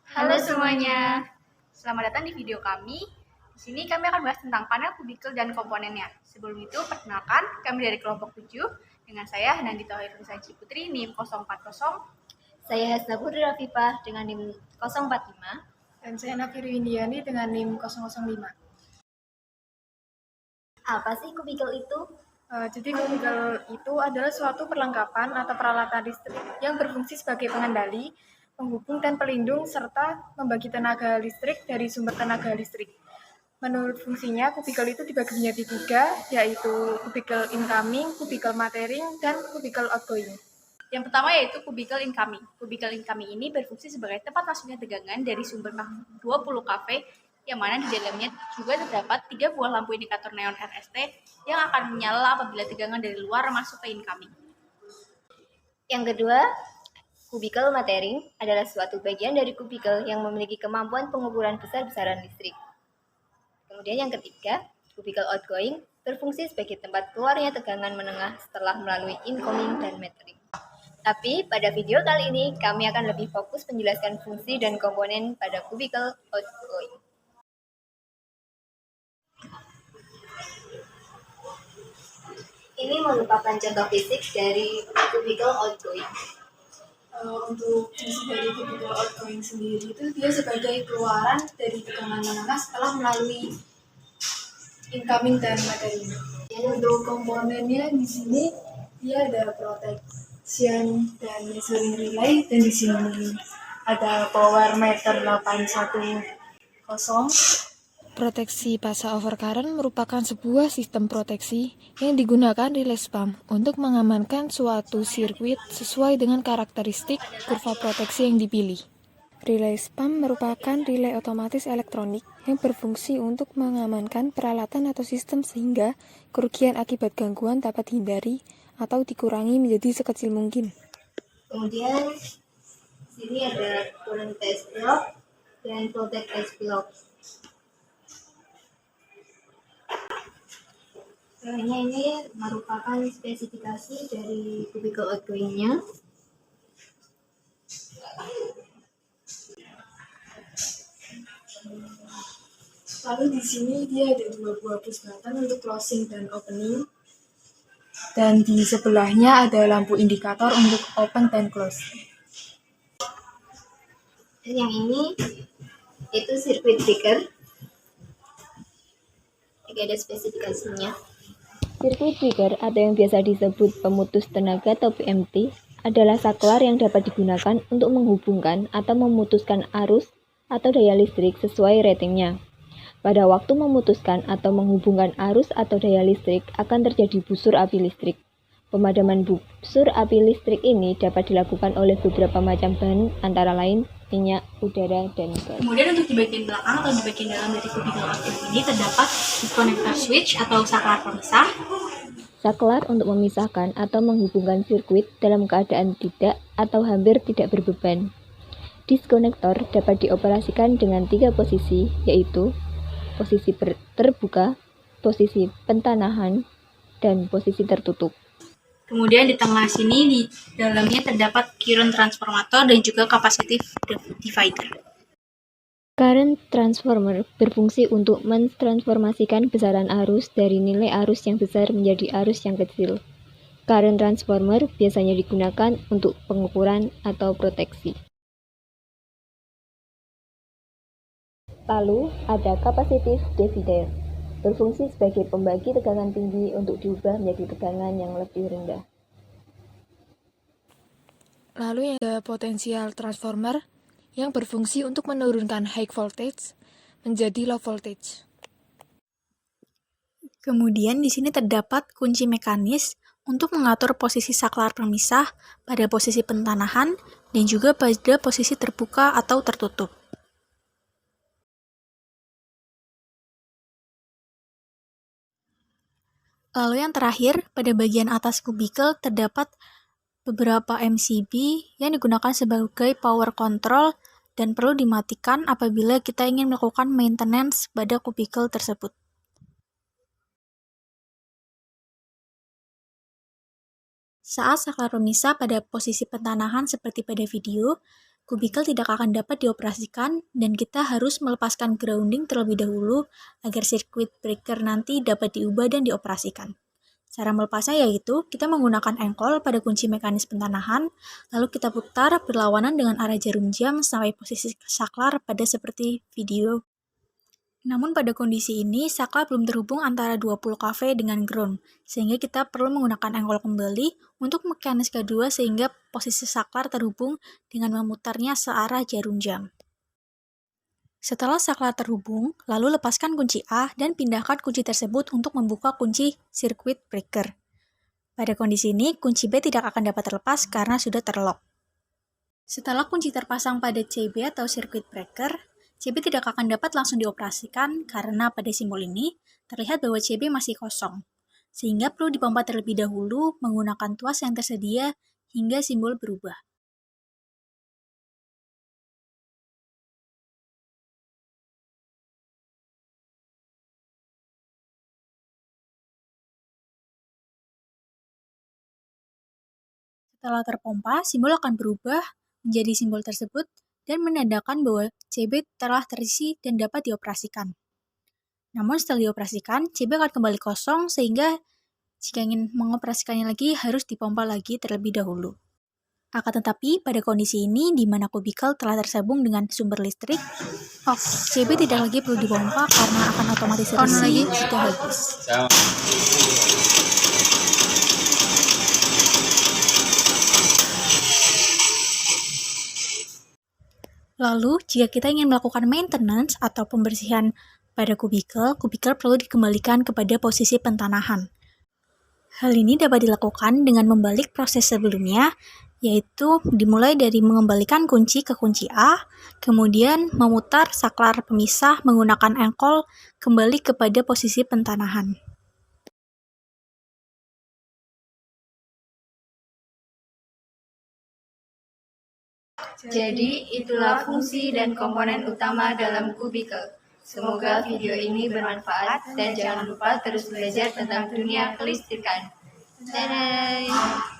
Halo semuanya, selamat datang di video kami. Di sini kami akan bahas tentang panel kubikel dan komponennya. Sebelum itu, perkenalkan kami dari kelompok 7 dengan saya Nandita Hoirunsanci Putri NIM 040. Saya Hasna Putri Rafifah dengan NIM 045. Dan saya Nafiri Windiani dengan NIM 005. Apa sih kubikel itu? Jadi kubikel itu adalah suatu perlengkapan atau peralatan listrik yang berfungsi sebagai pengendali, penghubung dan pelindung serta membagi tenaga listrik dari sumber tenaga listrik. Menurut fungsinya, kubikel itu dibagi menjadi 3, yaitu kubikel incoming, kubikel matering, dan kubikel outgoing. Yang pertama yaitu kubikel incoming. Kubikel incoming ini berfungsi sebagai tempat masuknya tegangan dari sumber 20 kV yang mana di dalamnya juga terdapat 3 buah lampu indikator neon RST yang akan menyala apabila tegangan dari luar masuk ke incoming. Yang kedua, kubikel matering adalah suatu bagian dari kubikel yang memiliki kemampuan pengukuran besar-besaran listrik. Kemudian yang ketiga, kubikel outgoing berfungsi sebagai tempat keluarnya tegangan menengah setelah melalui incoming dan matering. Tapi pada video kali ini kami akan lebih fokus menjelaskan fungsi dan komponen pada kubikel outgoing. Ini merupakan contoh fisik dari kubikel outgoing. Untuk fungsi dari kubikel outgoing sendiri itu dia sebagai keluaran dari tegangan menengah setelah melalui incoming dan matering. Untuk komponennya di sini dia ada protection dan measuring relay, dan di sini ada power meter 810. Proteksi pasa overcurrent merupakan sebuah sistem proteksi yang digunakan relay spam untuk mengamankan suatu sirkuit sesuai dengan karakteristik kurva proteksi yang dipilih. Relay spam merupakan relay otomatis elektronik yang berfungsi untuk mengamankan peralatan atau sistem sehingga kerugian akibat gangguan dapat dihindari atau dikurangi menjadi sekecil mungkin. Kemudian sini ada current test block dan protect test block. Ini merupakan spesifikasi dari kubikel outgoing-nya. Lalu di sini dia ada 2 buah push button untuk closing dan opening. Dan di sebelahnya ada lampu indikator untuk open dan close. Dan yang ini itu circuit breaker. Ini ada spesifikasinya. Circuit breaker atau yang biasa disebut pemutus tenaga atau PMT adalah saklar yang dapat digunakan untuk menghubungkan atau memutuskan arus atau daya listrik sesuai ratingnya. Pada waktu memutuskan atau menghubungkan arus atau daya listrik akan terjadi busur api listrik. Pemadaman busur api listrik ini dapat dilakukan oleh beberapa macam bahan antara lain minyak, udara, dan gas. Kemudian untuk di bagian belakang atau di bagian dalam dari kubikel outgoing ini terdapat disconnector switch atau saklar pemisah. Saklar untuk memisahkan atau menghubungkan sirkuit dalam keadaan tidak atau hampir tidak berbeban. Diskonektor dapat dioperasikan dengan 3 posisi, yaitu posisi terbuka, posisi pentanahan, dan posisi tertutup. Kemudian di tengah sini di dalamnya terdapat current transformator dan juga capacitive divider. Current transformer berfungsi untuk mentransformasikan besaran arus dari nilai arus yang besar menjadi arus yang kecil. Current transformer biasanya digunakan untuk pengukuran atau proteksi. Lalu ada capacitive divider, berfungsi sebagai pembagi tegangan tinggi untuk diubah menjadi tegangan yang lebih rendah. Lalu yang ada potensial transformer yang berfungsi untuk menurunkan high voltage menjadi low voltage. Kemudian di sini terdapat kunci mekanis untuk mengatur posisi saklar pemisah pada posisi pentanahan dan juga pada posisi terbuka atau tertutup. Lalu yang terakhir, pada bagian atas kubikel terdapat beberapa MCB yang digunakan sebagai power control dan perlu dimatikan apabila kita ingin melakukan maintenance pada kubikel tersebut. Saat saklar pemisah pada posisi pentanahan seperti pada video, kubikel tidak akan dapat dioperasikan dan kita harus melepaskan grounding terlebih dahulu agar circuit breaker nanti dapat diubah dan dioperasikan. Cara melepasnya yaitu kita menggunakan engkol pada kunci mekanis pentanahan, lalu kita putar berlawanan dengan arah jarum jam sampai posisi saklar pada seperti video. Namun pada kondisi ini, saklar belum terhubung antara 20 kV dengan ground, sehingga kita perlu menggunakan engkol kembali untuk mekanis kedua sehingga posisi saklar terhubung dengan memutarnya searah jarum jam. Setelah saklar terhubung, lalu lepaskan kunci A dan pindahkan kunci tersebut untuk membuka kunci circuit breaker. Pada kondisi ini, kunci B tidak akan dapat terlepas karena sudah terlock. Setelah kunci terpasang pada CB atau circuit breaker, CB tidak akan dapat langsung dioperasikan karena pada simbol ini terlihat bahwa CB masih kosong, sehingga perlu dipompa terlebih dahulu menggunakan tuas yang tersedia hingga simbol berubah. Setelah terpompa, simbol akan berubah menjadi simbol tersebut dan menandakan bahwa CB telah terisi dan dapat dioperasikan. Namun setelah dioperasikan, CB akan kembali kosong sehingga jika ingin mengoperasikannya lagi harus dipompa lagi terlebih dahulu. Akan tetapi, pada kondisi ini di mana kubikel telah tersambung dengan sumber listrik, CB tidak lagi perlu dipompa karena akan otomatis terisi jika habis. Lalu, jika kita ingin melakukan maintenance atau pembersihan pada kubikel perlu dikembalikan kepada posisi pentanahan. Hal ini dapat dilakukan dengan membalik proses sebelumnya, yaitu dimulai dari mengembalikan kunci ke kunci A, kemudian memutar saklar pemisah menggunakan engkol kembali kepada posisi pentanahan. Jadi, itulah fungsi dan komponen utama dalam kubikel. Semoga video ini bermanfaat dan jangan lupa terus belajar tentang dunia kelistrikan. Dadah!